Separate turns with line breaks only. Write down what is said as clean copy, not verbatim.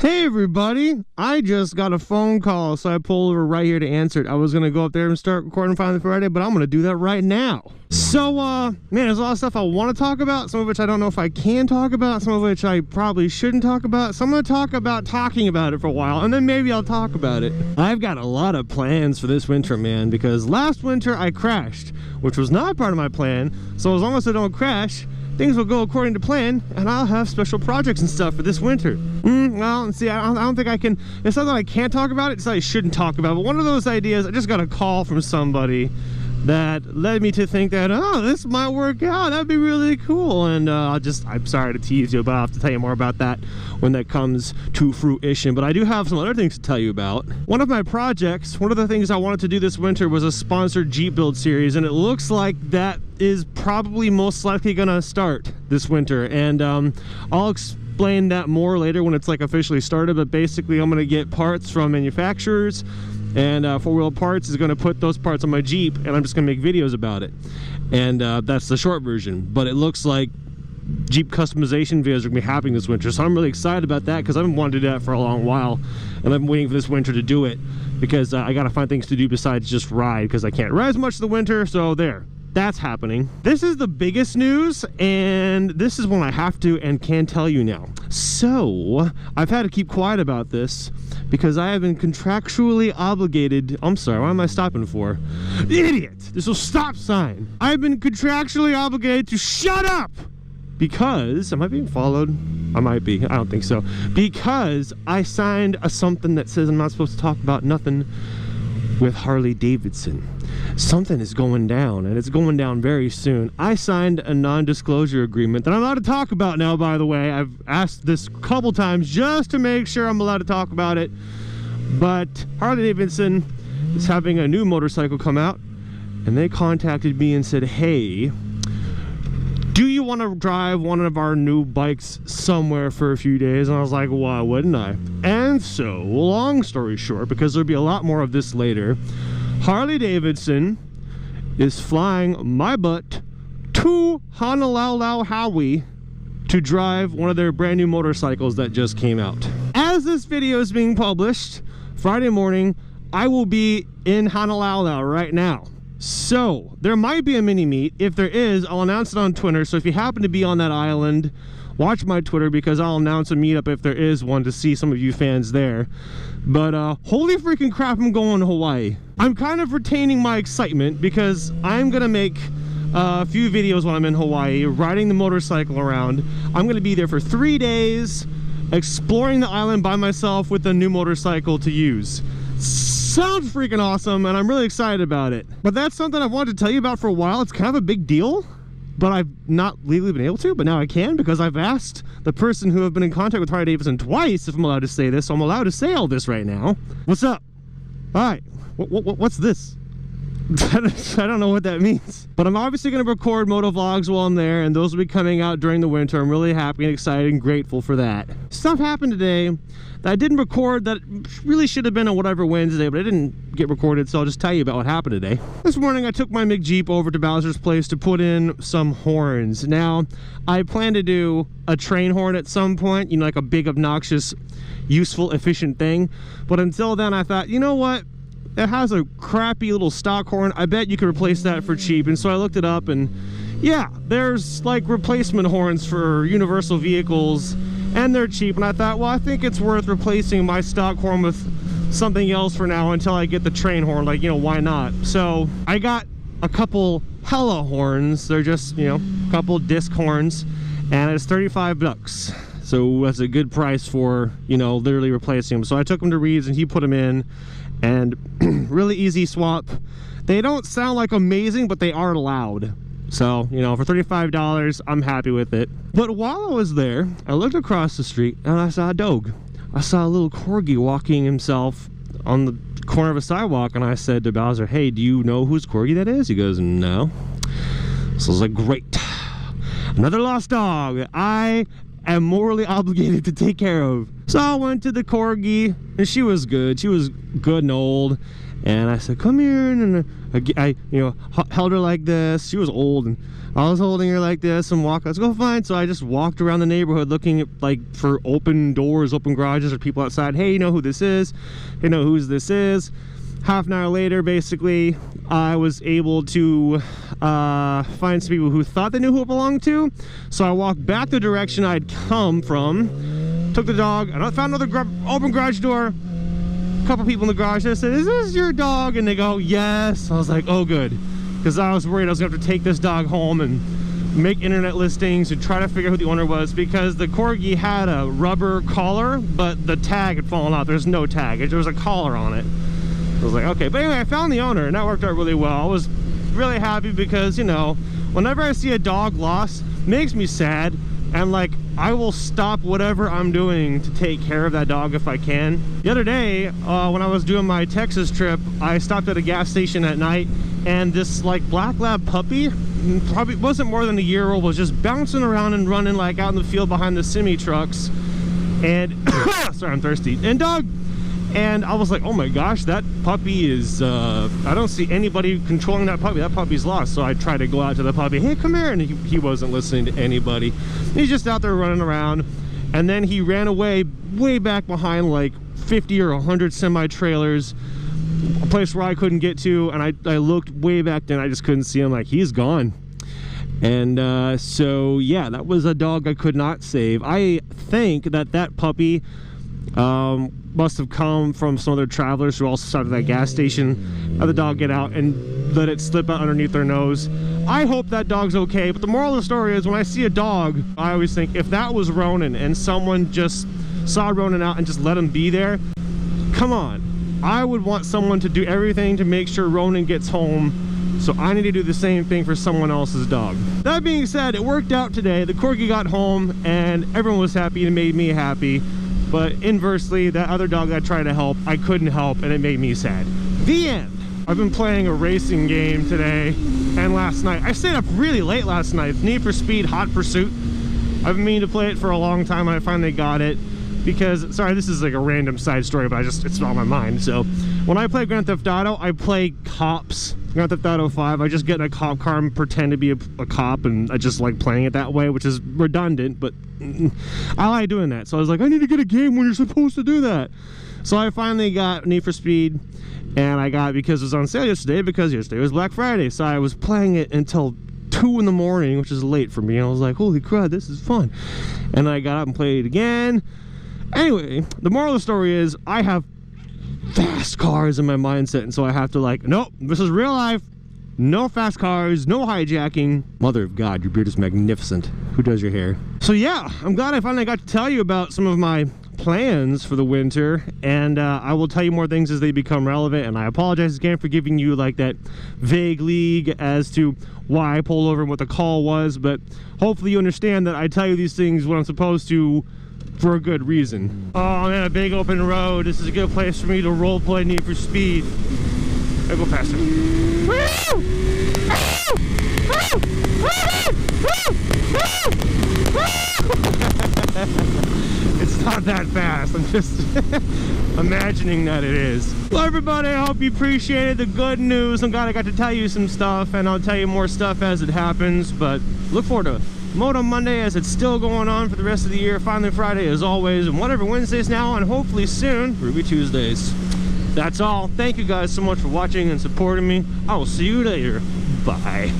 Hey everybody, I just got a phone call, so I pulled over right here to answer it. I was gonna go up there and start recording Finally Friday, but I'm gonna do that right now. So, man, there's a lot of stuff I want to talk about, some of which I don't know if I can talk about, some of which I probably shouldn't talk about. So I'm gonna talk about talking about it for a while, and then maybe I'll talk about it. I've got a lot of plans for this winter, man, because last winter I crashed, which was not part of my plan. So as long as I don't crash, things will go according to plan, and I'll have special projects and stuff for this winter. Well, see, I don't think I can. It's not that I can't talk about it, it's that I shouldn't talk about it. But one of those ideas, I just got a call from somebody that led me to think that, oh, this might work out. That'd be really cool. And I'm sorry to tease you, but I'll have to tell you more about that when that comes to fruition. But I do have some other things to tell you about. One of my projects, one of the things I wanted to do this winter was a sponsored Jeep build series, and it looks like that is probably most likely gonna start this winter. And I'll explain that more later when it's like officially started, but basically I'm gonna get parts from manufacturers, and 4-Wheel Parts is going to put those parts on my Jeep, and I'm just going to make videos about it. And that's the short version. But it looks like Jeep customization videos are going to be happening this winter, so I'm really excited about that because I've been wanting to do that for a long while, and I've been waiting for this winter to do it because I got to find things to do besides just ride, because I can't ride as much in the winter. So there, that's happening. This is the biggest news, and this is one I have to and can tell you now. So I've had to keep quiet about this because I have been contractually obligated. I'm sorry, what am I stopping for? Idiot! There's no stop sign. I've been contractually obligated to shut up because, am I being followed? I might be, I don't think so. Because I signed something that says I'm not supposed to talk about nothing with Harley Davidson. Something is going down, and it's going down very soon. I signed a non-disclosure agreement that I'm allowed to talk about now, by the way. I've asked this a couple times just to make sure I'm allowed to talk about it. But Harley Davidson is having a new motorcycle come out, and they contacted me and said, hey, do you want to drive one of our new bikes somewhere for a few days? And I was like, why wouldn't I? And so, long story short, because there'll be a lot more of this later, Harley Davidson is flying my butt to Honolulu, Hawaii to drive one of their brand new motorcycles that just came out. As this video is being published, Friday morning, I will be in Honolulu right now. So there might be a mini meet. If there is, I'll announce it on Twitter. So if you happen to be on that island, watch my Twitter, because I'll announce a meetup if there is one to see some of you fans there. But holy freaking crap, I'm going to Hawaii. I'm kind of retaining my excitement because I'm gonna make a few videos when I'm in Hawaii, riding the motorcycle around. I'm gonna be there for 3 days, exploring the island by myself with a new motorcycle to use. Sounds freaking awesome, and I'm really excited about it. But that's something I've wanted to tell you about for a while. It's kind of a big deal, but I've not legally been able to, but now I can, because I've asked the person who have been in contact with Harley Davidson twice if I'm allowed to say this, so I'm allowed to say all this right now. What's up? Hi. What's this? I don't know what that means. But I'm obviously going to record moto vlogs while I'm there, and those will be coming out during the winter. I'm really happy and excited and grateful for that. Stuff happened today that I didn't record that really should have been on whatever Wednesday, but I didn't get recorded, so I'll just tell you about what happened today. This morning I took my McJeep over to Bowser's place to put in some horns. Now, I plan to do a train horn at some point, you know, like a big, obnoxious, useful, efficient thing. But until then, I thought, you know what? It has a crappy little stock horn. I bet you could replace that for cheap. And so I looked it up, and yeah, there's like replacement horns for universal vehicles, and they're cheap. And I thought, well, I think it's worth replacing my stock horn with something else for now until I get the train horn. Like, you know, why not? So I got a couple hella horns. They're just, you know, a couple disc horns, and it's 35 bucks. So that's a good price for, you know, literally replacing them. So I took them to Reed's, and he put them in, and really easy swap. They don't sound like amazing, but they are loud. So, you know, for $35, I'm happy with it. But while I was there, I looked across the street and I saw a dog. I saw a little corgi walking himself on the corner of a sidewalk, and I said to Bowser, hey, do you know whose corgi that is? He goes, no. So I was like, great. Another lost dog that I am morally obligated to take care of. So I went to the corgi, and she was good. She was good and old, And I said, come here, and I you know, held her like this. She was old, and I was holding her like this and walked. Let's go fine. So I just walked around the neighborhood looking at, like, for open doors, open garages, or people outside. Hey, you know who this is? You know whose this is? Half an hour later, basically, I was able to find some people who thought they knew who it belonged to. So I walked back the direction I'd come from, took the dog, and I found another open garage door. Couple people in the garage. I said, is this your dog? And they go, yes. I was like, oh good, because I was worried I was gonna have to take this dog home and make internet listings and try to figure out who the owner was, because the corgi had a rubber collar, but the tag had fallen out. There's no tag, there was a collar on it. I was like, okay. But anyway, I found the owner, and that worked out really well. I was really happy because, you know, whenever I see a dog lost, it makes me sad, and like, I will stop whatever I'm doing to take care of that dog if I can. The other day, when I was doing my Texas trip, I stopped at a gas station at night, and this like black lab puppy, probably wasn't more than a year old, was just bouncing around and running like out in the field behind the semi trucks. And sorry, I'm thirsty. And I was like, oh my gosh, that puppy is, I don't see anybody controlling that puppy. That puppy's lost. So I tried to go out to the puppy. Hey, come here. And he wasn't listening to anybody. He's just out there running around. And then he ran away way back behind like 50 or 100 semi-trailers, a place where I couldn't get to. And I looked way back then. I just couldn't see him. Like, he's gone. And so, yeah, that was a dog I could not save. I think that puppy must have come from some other travelers who also stopped at that gas station, had the dog get out and let it slip out underneath their nose. I hope that dog's okay, but the moral of the story is, when I see a dog, I always think, if that was Ronan and someone just saw Ronan out and just let him be there, come on, I would want someone to do everything to make sure Ronan gets home. So I need to do the same thing for someone else's dog. That being said, it worked out today. The corgi got home and everyone was happy, and it made me happy. But inversely, that other dog that I tried to help, I couldn't help, and it made me sad. The end. I've been playing a racing game today and last night. I stayed up really late last night. Need for Speed Hot Pursuit. I've been meaning to play it for a long time, and I finally got it. Because, sorry, this is like a random side story, but it's on my mind. So when I play Grand Theft Auto, I play cops. Grand Theft Auto 5, I just get in a cop car and pretend to be a cop, and I just like playing it that way, which is redundant, but I like doing that. So I was like, I need to get a game when you're supposed to do that. So I finally got Need for Speed, and I got it because it was on sale yesterday, because yesterday was Black Friday. So I was playing it until 2 in the morning, which is late for me. And I was like, holy crap, this is fun. And I got up and played it again. Anyway, the moral of the story is, I have fast cars in my mindset, and so I have to like, nope, this is real life. No fast cars, no hijacking. Mother of God, your beard is magnificent. Who does your hair? So yeah, I'm glad I finally got to tell you about some of my plans for the winter, and I will tell you more things as they become relevant. And I apologize again for giving you like that vague lead as to why I pulled over and what the call was, but hopefully you understand that I tell you these things when I'm supposed to, for a good reason. Oh, I'm in a big open road. This is a good place for me to roleplay Need for Speed. I go faster. It's not that fast. I'm just imagining that it is. Well, everybody, I hope you appreciated the good news. I'm glad I got to tell you some stuff, and I'll tell you more stuff as it happens. But look forward to Moto Monday, as it's still going on for the rest of the year. Finally Friday as always, and whatever Wednesdays now, and hopefully soon Ruby Tuesdays. That's all. Thank you guys so much for watching and supporting me. I will see you later. Bye.